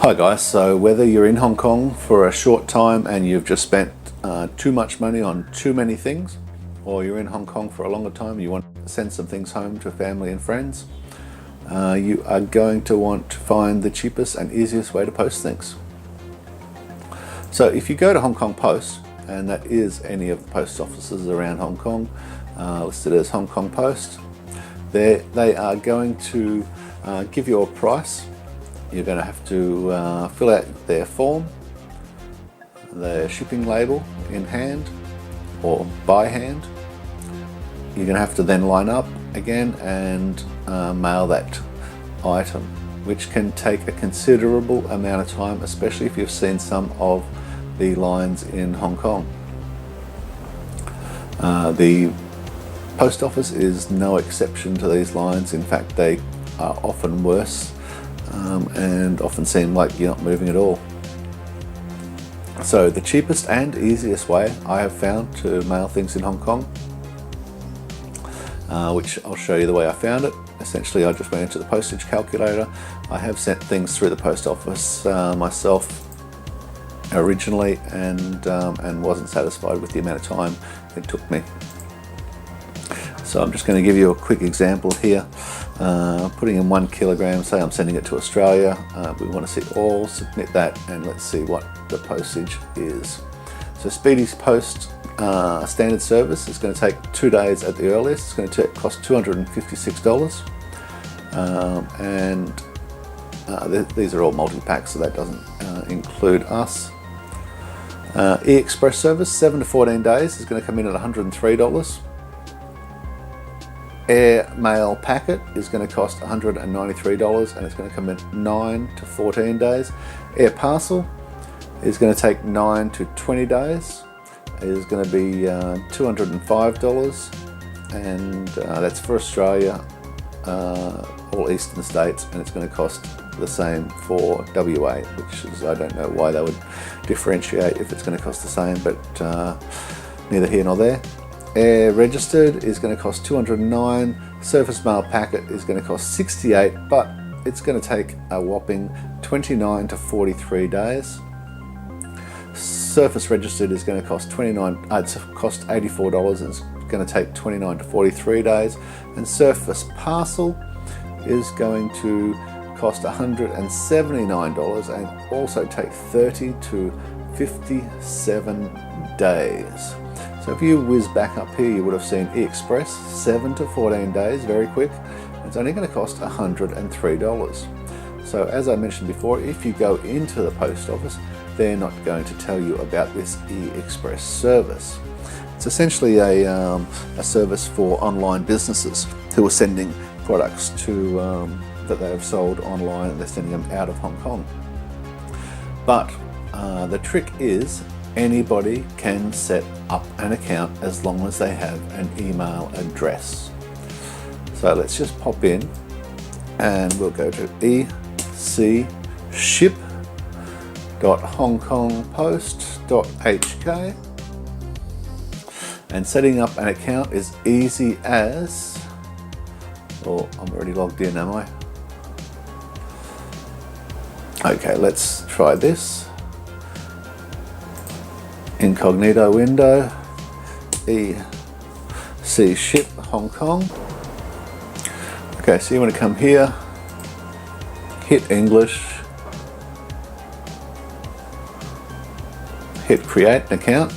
Hi guys, so whether you're in Hong Kong for a short time and you've just spent too much money on too many things, or you're in Hong Kong for a longer time, you want to send some things home to family and friends, you are going to want to find the cheapest and easiest way to post things. So if you go to Hong Kong Post, and that is any of the post offices around Hong Kong, listed as Hong Kong Post, they are going to give you a price. You're going to have to fill out their form, their shipping label in hand or by hand. You're going to have to then line up again and mail that item, which can take a considerable amount of time, especially if you've seen some of the lines in Hong Kong. The post office is no exception to these lines. In fact, they are often worse and often seem like you're not moving at all. So the cheapest and easiest way I have found to mail things in Hong Kong, which I'll show you the way I found it. Essentially, I just went into the postage calculator. I have sent things through the post office myself originally, and wasn't satisfied with the amount of time it took me. So I'm just going to give you a quick example here. Putting in 1 kilogram, say I'm sending it to Australia. We want to see all, submit that, and let's see what the postage is. So Speedy Post standard service is going to take 2 days at the earliest. It's going to cost $256, and these are all multi-packs, so that doesn't include us. E-Express service, 7 to 14 days, is going to come in at $103. Air mail packet is going to cost $193, and it's going to come in 9 to 14 days. Air parcel is going to take 9 to 20 days. It is going to be $205, and that's for Australia, all eastern states, and it's going to cost the same for WA, which is, I don't know why they would differentiate if it's going to cost the same, but neither here nor there. Air registered is going to cost $209. Surface mail packet is going to cost $68, but it's going to take a whopping 29 to 43 days. Surface registered is going to cost $84, and it's going to take 29 to 43 days. And surface parcel is going to cost $179 and also take 30 to 57 days. So if you whiz back up here, you would have seen E-Express, 7 to 14 days, very quick. It's only going to cost $103. So as I mentioned before, if you go into the post office, they're not going to tell you about this E-Express service. It's essentially a service for online businesses who are sending products to that they have sold online, and they're sending them out of Hong Kong. But the trick is, anybody can set up an account as long as they have an email address. So let's just pop in and we'll go to ecship.hongkongpost.hk, and setting up an account is easy as, oh, I'm already logged in, am I? Okay, let's try this. Incognito window, ecship Hong Kong. Okay, so you want to come here, hit English, hit create an account.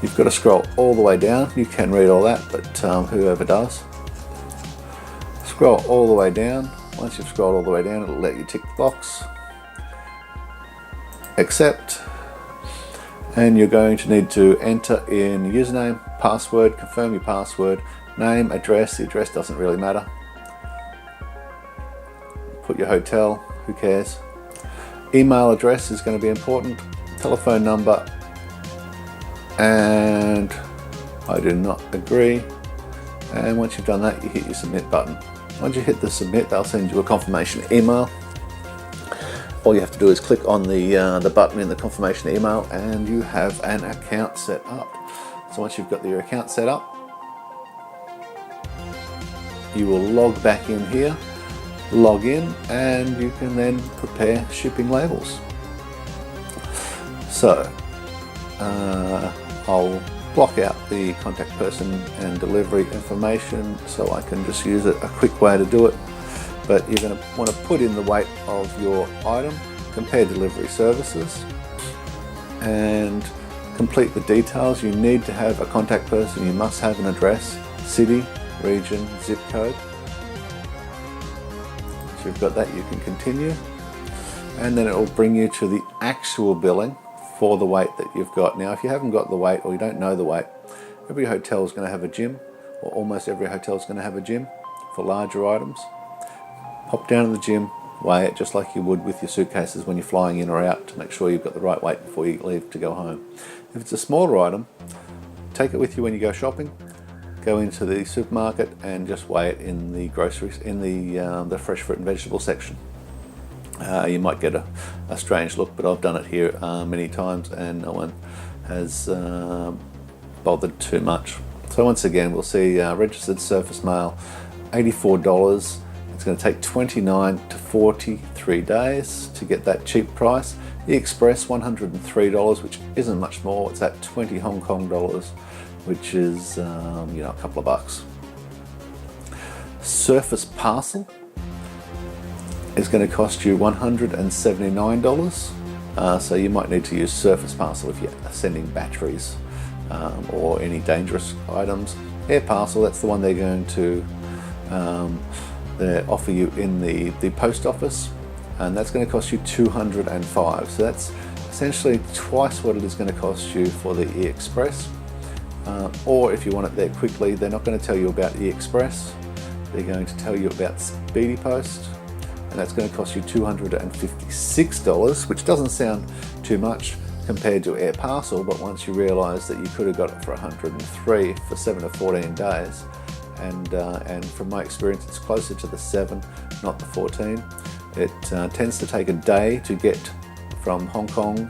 You've got to scroll all the way down. You can read all that, but whoever does. Scroll all the way down. Once you've scrolled all the way down, it'll let you tick the box, accept. And you're going to need to enter in username, password, confirm your password, name, address. The address doesn't really matter. Put your hotel, who cares. Email address is going to be important. Telephone number, and I do not agree. And once you've done that, you hit your submit button. Once you hit the submit, they'll send you a confirmation email. All you have to do is click on the button in the confirmation email, and you have an account set up. So once you've got your account set up, you will log back in here log in, and you can then prepare shipping labels. So I'll block out the contact person and delivery information so I can just use it, a quick way to do it. But you're going to want to put in the weight of your item, compare delivery services, and complete the details. You need to have a contact person. You must have an address, city, region, zip code. So you've got that, you can continue. And then it will bring you to the actual billing for the weight that you've got. Now, if you haven't got the weight or you don't know the weight, every hotel is going to have a gym, or almost every hotel is going to have a gym for larger items. Pop down to the gym, weigh it just like you would with your suitcases when you're flying in or out, to make sure you've got the right weight before you leave to go home. If it's a smaller item, take it with you when you go shopping. Go into the supermarket and just weigh it in the groceries, in the fresh fruit and vegetable section. You might get a strange look, but I've done it here many times and no one has bothered too much. So once again, we'll see registered surface mail, $84. It's going to take 29 to 43 days to get that cheap price. E-Express, $103, which isn't much more. It's at 20 Hong Kong dollars, which is a couple of bucks. Surface parcel is going to cost you $179. So you might need to use surface parcel if you're sending batteries or any dangerous items. Air parcel, that's the one they're going to they offer you in the post office, and that's going to cost you $205. So that's essentially twice what it is going to cost you for the E-Express. Or if you want it there quickly, they're not going to tell you about E-Express. They're going to tell you about Speedy Post, and that's going to cost you $256, which doesn't sound too much compared to air parcel, but once you realise that you could have got it for $103 for 7 to 14 days, and from my experience, it's closer to the 7, not the 14. It tends to take a day to get from Hong Kong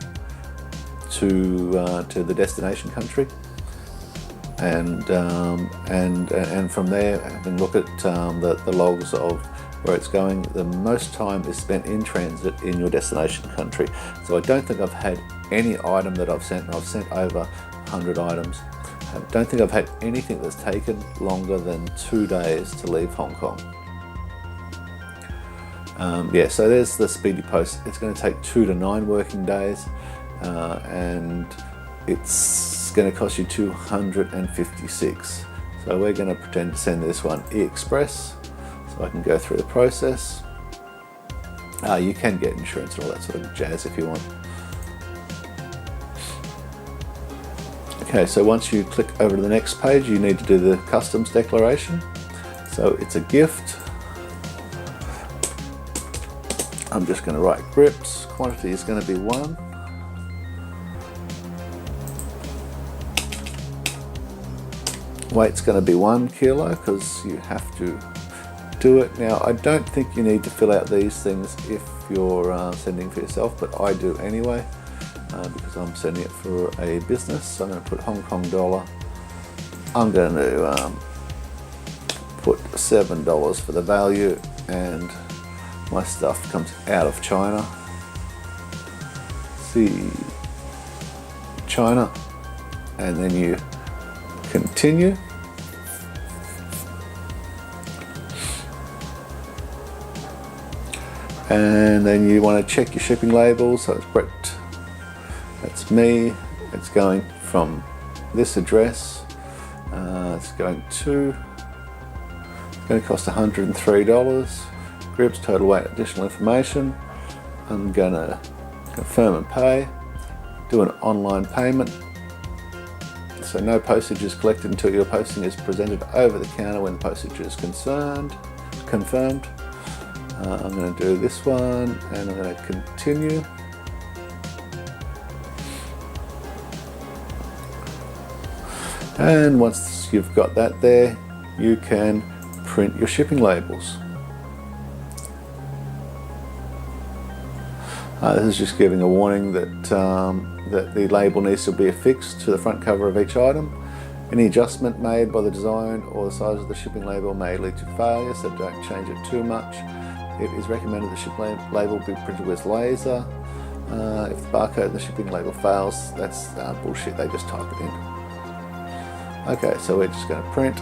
to the destination country, and from there, having a look at the logs of where it's going, the most time is spent in transit in your destination country. So I don't think I've had any item that I've sent, and I've sent over 100 items. I don't think I've had anything that's taken longer than 2 days to leave Hong Kong. So there's the Speedy Post. It's going to take 2 to 9 working days, and it's going to cost you $256. So we're going to pretend to send this one E-Express, so I can go through the process. You can get insurance and all that sort of jazz if you want. Okay, so once you click over to the next page, you need to do the customs declaration. So it's a gift. I'm just going to write grips. Quantity is going to be 1. Weight's going to be 1 kilo because you have to do it. Now, I don't think you need to fill out these things if you're sending for yourself, but I do anyway. Because I'm sending it for a business. So I'm going to put Hong Kong dollar. I'm going to put $7 for the value, and my stuff comes out of China. See, China, and then you continue. And then you want to check your shipping labels. So it's Brett. That's me. It's going from this address. It's going to cost $103. Grips, total weight, additional information. I'm going to confirm and pay. Do an online payment. So no postage is collected until your posting is presented over the counter when postage is confirmed. I'm going to do this one, and I'm going to continue. And once you've got that there, you can print your shipping labels. This is just giving a warning that that the label needs to be affixed to the front cover of each item. Any adjustment made by the design or the size of the shipping label may lead to failure, so don't change it too much. It is recommended the shipping label be printed with laser. If the barcode in the shipping label fails, that's bullshit, they just type it in. Okay, so we're just going to print.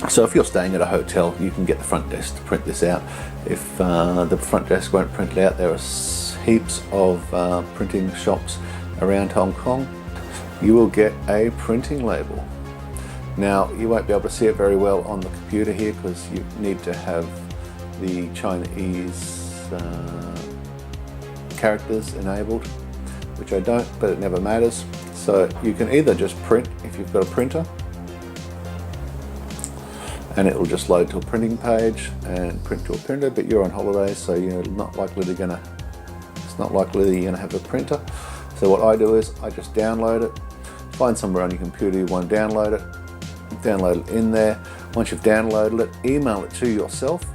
So if you're staying at a hotel, you can get the front desk to print this out. If the front desk won't print it out, there are heaps of printing shops around Hong Kong. You will get a printing label. Now, you won't be able to see it very well on the computer here because you need to have the Chinese characters enabled, which I don't, but it never matters. So you can either just print if you've got a printer, and it will just load to a printing page and print to a printer, but you're on holiday, so you're not likely that you're gonna have a printer. So what I do is I just download it, find somewhere on your computer you want to download it in there. Once you've downloaded it, email it to yourself,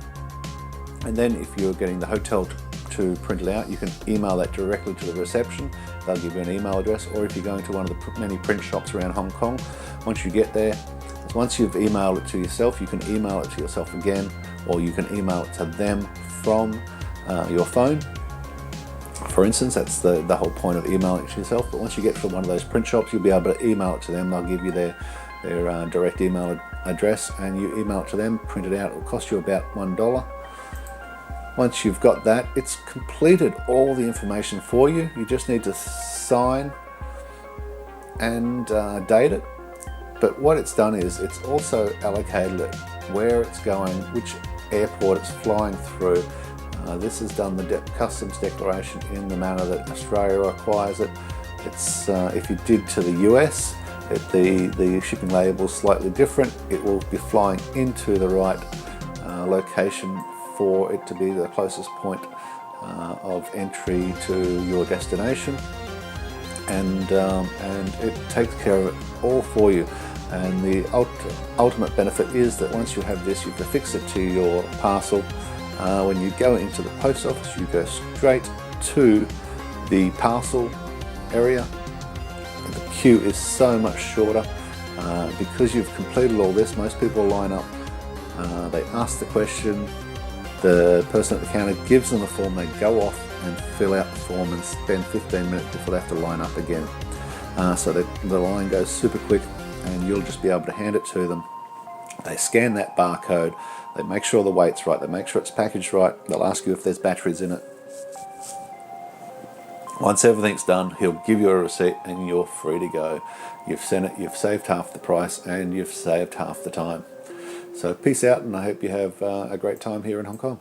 and then if you're getting the hotel to print it out, you can email that directly to the reception. They'll give you an email address, or if you're going to one of the many print shops around Hong Kong, once you get there, once you've emailed it to yourself, you can email it to yourself again, or you can email it to them from your phone. For instance, that's the whole point of emailing it to yourself. But once you get to one of those print shops, you'll be able to email it to them. They'll give you their direct email address, and you email it to them, print it out. It will cost you about $1. Once you've got that, it's completed all the information for you. You just need to sign and date it. But what it's done is it's also allocated it where it's going, which airport it's flying through. This has done the customs declaration in the manner that Australia requires it. It's if you did to the US, the shipping label is slightly different. It will be flying into the right location for it to be the closest point of entry to your destination, and it takes care of it all for you. And the ultimate benefit is that once you have this, you can affix it to your parcel. When you go into the post office, you go straight to the parcel area. The queue is so much shorter because you've completed all this. Most people line up, they ask the question, the person at the counter gives them the form, they go off and fill out the form and spend 15 minutes before they have to line up again. So the line goes super quick, and you'll just be able to hand it to them. They scan that barcode, they make sure the weight's right, they make sure it's packaged right, they'll ask you if there's batteries in it. Once everything's done, he'll give you a receipt and you're free to go. You've sent it, you've saved half the price, and you've saved half the time. So peace out, and I hope you have a great time here in Hong Kong.